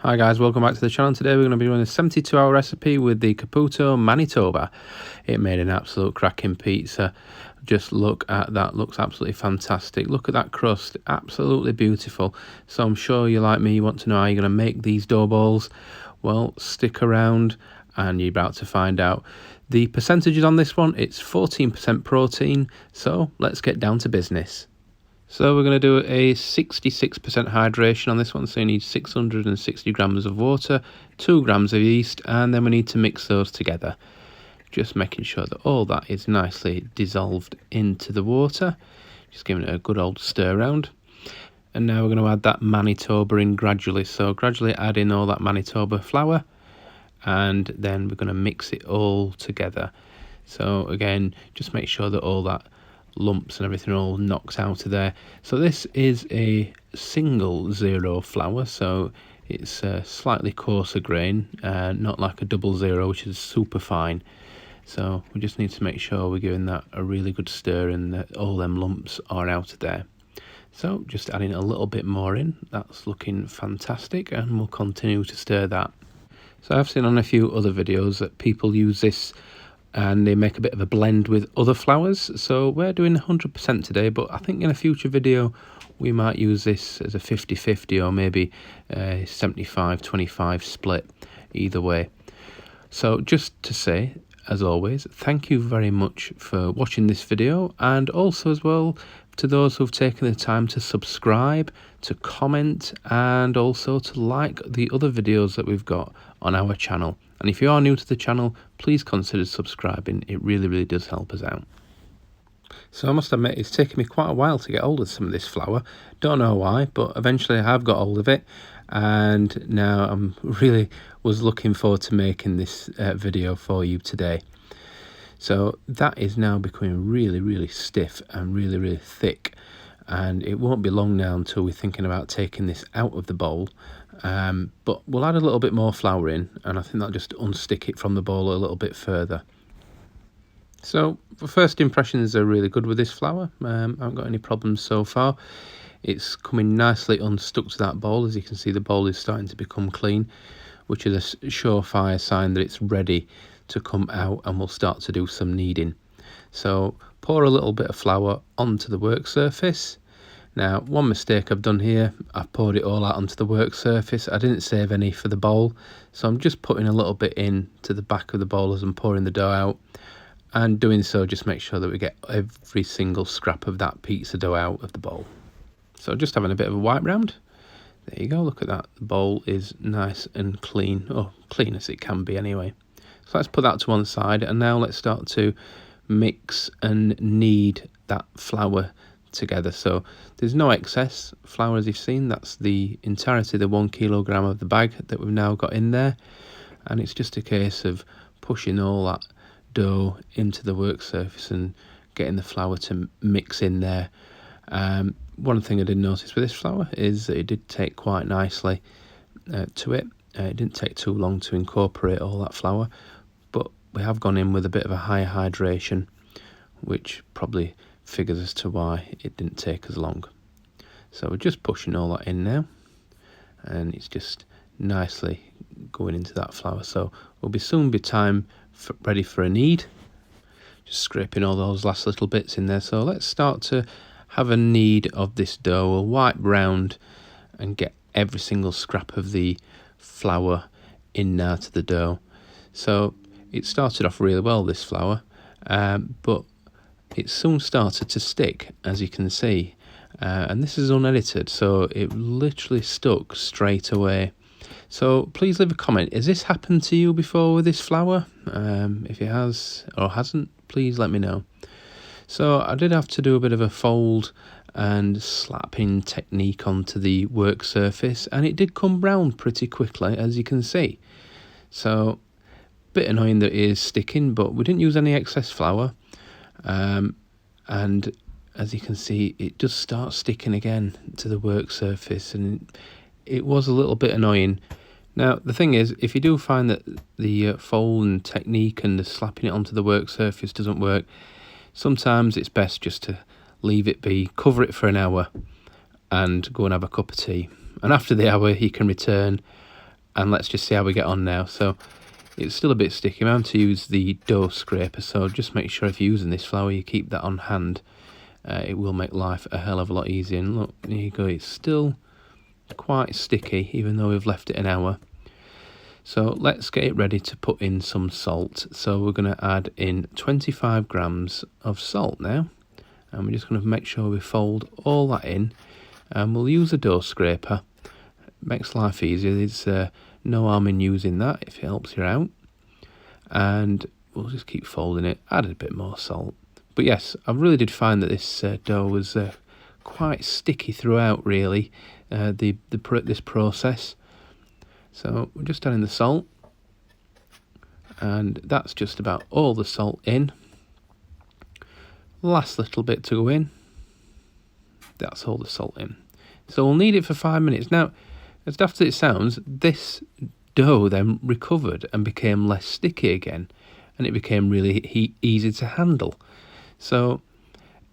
Hi guys, welcome back to the channel. Today we're going to be doing a 72-hour recipe with the Caputo Manitoba. It made an absolute cracking pizza. Just look at that, looks absolutely fantastic. Look at that crust, absolutely beautiful. So I'm sure you're like me, you want to know how you're going to make these dough balls. Well, stick around and you're about to find out. The percentages on this one, it's 14% protein, so let's get down to business. So we're going to do a 66% hydration on this one. So you need 660 grams of water, 2 grams of yeast, and then we need to mix those together. Just making sure that all that is nicely dissolved into the water. Just giving it a good old stir around. And now we're going to add that Manitoba in gradually. So gradually add in all that Manitoba flour, and then we're going to mix it all together. So again, just make sure that all that lumps and everything all knocks out of there. So this is a single zero flour, so it's a slightly coarser grain, not like a double zero, which is super fine. So we just need to make sure we're giving that a really good stir and that all them lumps are out of there. So just adding a little bit more in, that's looking fantastic, and we'll continue to stir that. So I've seen on a few other videos that people use this and they make a bit of a blend with other flours. So we're doing 100% today, but I think in a future video we might use this as a 50-50 or maybe a 75-25 split, either way. So just to say, as always, thank you very much for watching this video, and also as well to those who've taken the time to subscribe, to comment, and also to like the other videos that we've got on our channel. And if you are new to the channel, please consider subscribing. It really does help us out. So I must admit, it's taken me quite a while to get hold of some of this flour. Don't know why, but eventually I have got hold of it, and now I'm really was looking forward to making this video for you today. So that is now becoming really stiff and really thick, and it won't be long now until we're thinking about taking this out of the bowl. But we'll add a little bit more flour in, and I think that'll just unstick it from the bowl a little bit further. So the first impressions are really good with this flour. I haven't got any problems so far. It's coming nicely unstuck to that bowl. As you can see, the bowl is starting to become clean, which is a surefire sign that it's ready to come out, and we'll start to do some kneading. So pour a little bit of flour onto the work surface. Now, one mistake I've done here, I've poured it all out onto the work surface. I didn't save any for the bowl, so I'm just putting a little bit in to the back of the bowl as I'm pouring the dough out. And doing so, just make sure that we get every single scrap of that pizza dough out of the bowl. So just having a bit of a wipe round. There you go, look at that. The bowl is nice and clean, or clean as it can be anyway. So let's put that to one side, and now let's start to mix and knead that flour together. So there's no excess flour, as you've seen. That's the entirety of the 1 kilogram of the bag that we've now got in there, and it's just a case of pushing all that dough into the work surface and getting the flour to mix in there. One thing I did notice with this flour is that it did take quite nicely to it. It didn't take too long to incorporate all that flour, but we have gone in with a bit of a higher hydration, which probably figures as to why it didn't take as long. So we're just pushing all that in now, and it's just nicely going into that flour. So we'll soon be ready for a knead. Just scraping all those last little bits in there. So let's start to have a knead of this dough. We'll wipe round and get every single scrap of the flour in now to the dough. So it started off really well, this flour, but it soon started to stick, as you can see, and this is unedited, so it literally stuck straight away. So please leave a comment. Has this happened to you before with this flour? If it has or hasn't, please let me know. So I did have to do a bit of a fold and slapping technique onto the work surface, and it did come brown pretty quickly, as you can see. So bit annoying that it is sticking, but we didn't use any excess flour, and as you can see, it does start sticking again to the work surface, and it was a little bit annoying. Now the thing is, if you do find that the fold and technique and the slapping it onto the work surface doesn't work, sometimes it's best just to leave it be, cover it for an hour, and go and have a cup of tea. And after the hour, you can return and let's just see how we get on now. So it's still a bit sticky. I'm having to use the dough scraper, so just make sure if you're using this flour you keep that on hand. It will make life a hell of a lot easier. And look, there you go, it's still quite sticky even though we've left it an hour. So let's get it ready to put in some salt. So we're going to add in 25 grams of salt now, and we're just going to make sure we fold all that in, and we'll use a dough scraper. It makes life easier. There's no harm in using that if it helps you out. And we'll just keep folding it, add a bit more salt. But yes, I really did find that this dough was quite sticky throughout, really, this process. So we're just adding the salt, and that's just about all the salt in. Last little bit to go in. That's all the salt in. So we'll knead it for 5 minutes. Now, as daft as it sounds, this dough then recovered and became less sticky again, and it became really easy to handle. So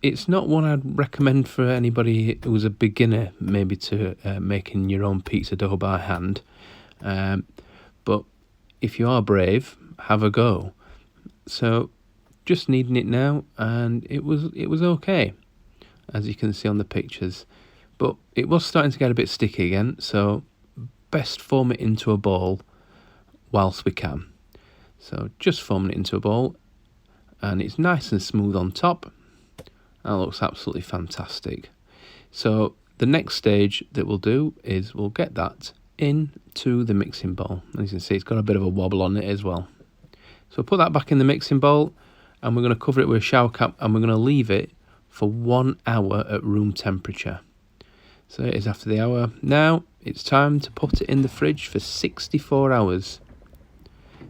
it's not one I'd recommend for anybody who's a beginner, maybe to making your own pizza dough by hand. But if you are brave, have a go. So just kneading it now, and it was okay, as you can see on the pictures. But it was starting to get a bit sticky again, so best form it into a ball whilst we can. So just forming it into a ball, and it's nice and smooth on top. That looks absolutely fantastic. So the next stage that we'll do is we'll get that into the mixing bowl. As you can see, it's got a bit of a wobble on it as well. So we'll put that back in the mixing bowl, and we're going to cover it with a shower cap, and we're going to leave it for 1 hour at room temperature. So it is after the hour. Now it's time to put it in the fridge for 64 hours.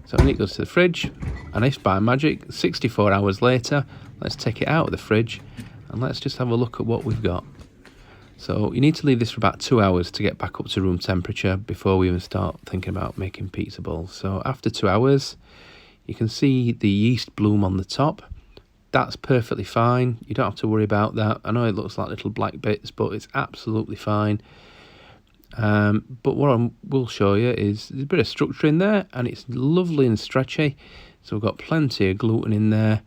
So when it goes to the fridge, and if by magic 64 hours later, let's take it out of the fridge and let's just have a look at what we've got. So you need to leave this for about 2 hours to get back up to room temperature before we even start thinking about making pizza balls. So after 2 hours, you can see the yeast bloom on the top. That's perfectly fine. You don't have to worry about that. I know it looks like little black bits, but it's absolutely fine. But what I will show you is there's a bit of structure in there, and it's lovely and stretchy. So we've got plenty of gluten in there.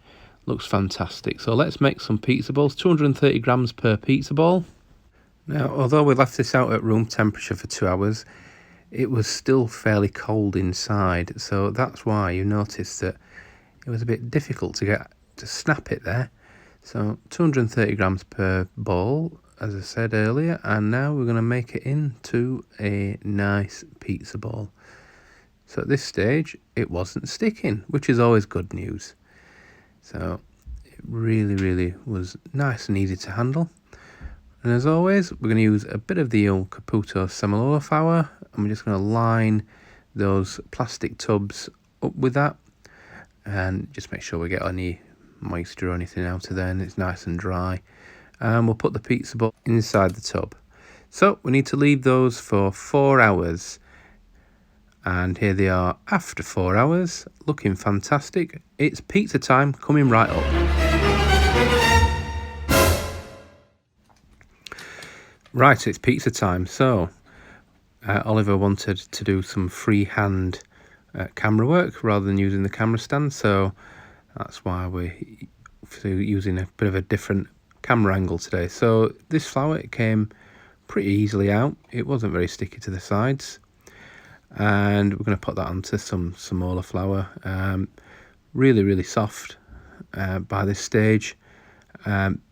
Looks fantastic. So let's make some pizza balls. 230 grams per pizza ball. Now, although we left this out at room temperature for 2 hours, it was still fairly cold inside. So that's why you noticed that it was a bit difficult to snap it there. So 230 grams per ball, as I said earlier, and now we're going to make it into a nice pizza ball. So at this stage it wasn't sticking, which is always good news. So it really was nice and easy to handle. And as always, we're going to use a bit of the old Caputo Semolina flour, and we're just going to line those plastic tubs up with that, and just make sure we get any moisture or anything out of there and it's nice and dry. And we'll put the pizza ball inside the tub. So we need to leave those for 4 hours, and here they are after 4 hours, looking fantastic. It's pizza time coming right up. Right, so it's pizza time. So Oliver wanted to do some freehand camera work rather than using the camera stand, so that's why we're using a bit of a different camera angle today. So this flour, it came pretty easily out. It wasn't very sticky to the sides, and we're going to put that onto some Semolina flour. Really soft by this stage.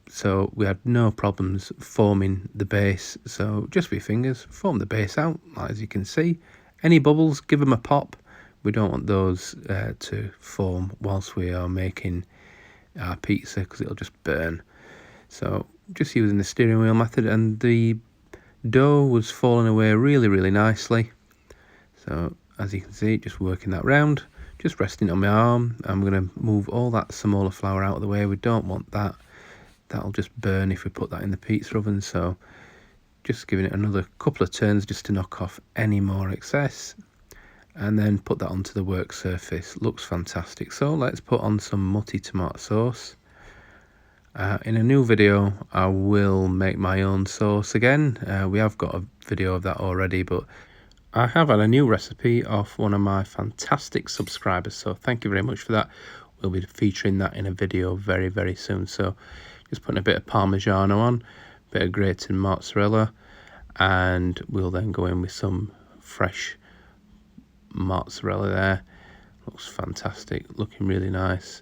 So we had no problems forming the base. So just with your fingers, form the base out, as you can see. Any bubbles, give them a pop. We don't want those to form whilst we are making our pizza, because it'll just burn. So just using the steering wheel method, and the dough was falling away really nicely. So as you can see, just working that round, just resting on my arm. I'm going to move all that Semolina flour out of the way. We don't want that. That'll just burn if we put that in the pizza oven. So just giving it another couple of turns just to knock off any more excess, and then put that onto the work surface. Looks fantastic. So let's put on some mutti tomato sauce. In a new video I will make my own sauce again. We have got a video of that already, but I have had a new recipe off one of my fantastic subscribers, so thank you very much for that. We'll be featuring that in a video very, very soon. So just putting a bit of Parmigiano on, a bit of grated mozzarella, and we'll then go in with some fresh mozzarella there. Looks fantastic, looking really nice.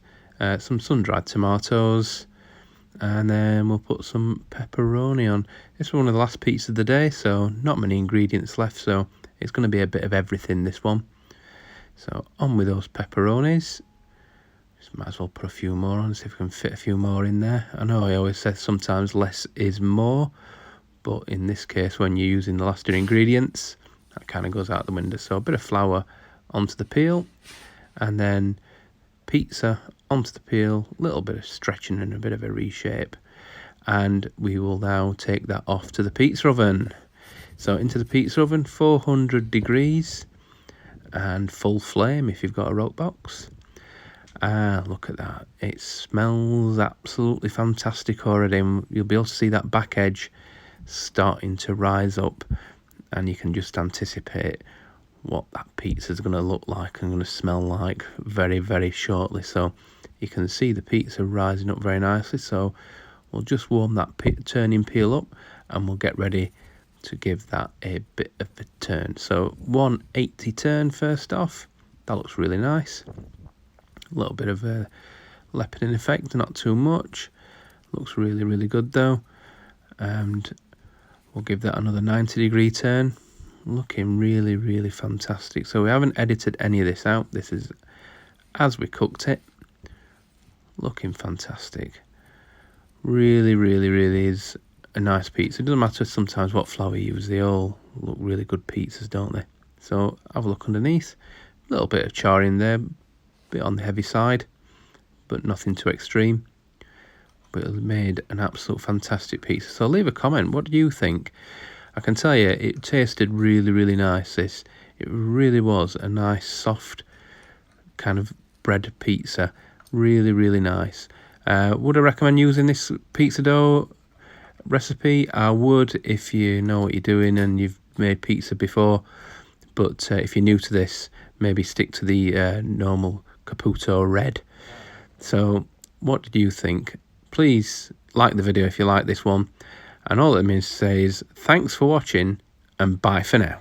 Some sun-dried tomatoes, and then we'll put some pepperoni on. This is one of the last pizzas of the day, so not many ingredients left, so it's going to be a bit of everything, this one. So on with those pepperonis. Just might as well put a few more on, see if we can fit a few more in there. I know I always say sometimes less is more, but in this case, when you're using the last two ingredients, that kind of goes out the window. So a bit of flour onto the peel, and then pizza onto the peel, a little bit of stretching and a bit of a reshape. And we will now take that off to the pizza oven. So into the pizza oven, 400 degrees and full flame if you've got a Roccbox. Look at that. It smells absolutely fantastic already. And you'll be able to see that back edge starting to rise up, and you can just anticipate what that pizza is going to look like and going to smell like very, very shortly. So you can see the pizza rising up very nicely. So we'll just warm that turning peel up, and we'll get ready to give that a bit of a turn. So 180 turn first off. That looks really nice. A little bit of a leapening effect, not too much. Looks really, really good though. And we'll give that another 90-degree turn. Looking really, really fantastic. So we haven't edited any of this out. This is as we cooked it. Looking fantastic. Really, really, really is a nice pizza. It doesn't matter sometimes what flour you use. They all look really good pizzas, don't they? So have a look underneath. A little bit of char in there. Bit on the heavy side, but nothing too extreme. But it made an absolute fantastic pizza. So leave a comment. What do you think? I can tell you, it tasted really, really nice. It really was a nice, soft kind of bread pizza. Really, really nice. Would I recommend using this pizza dough recipe? I would, if you know what you're doing and you've made pizza before. But if you're new to this, maybe stick to the normal Caputo red. So what did you think? Please like the video if you like this one. And all it means to say is thanks for watching, and bye for now.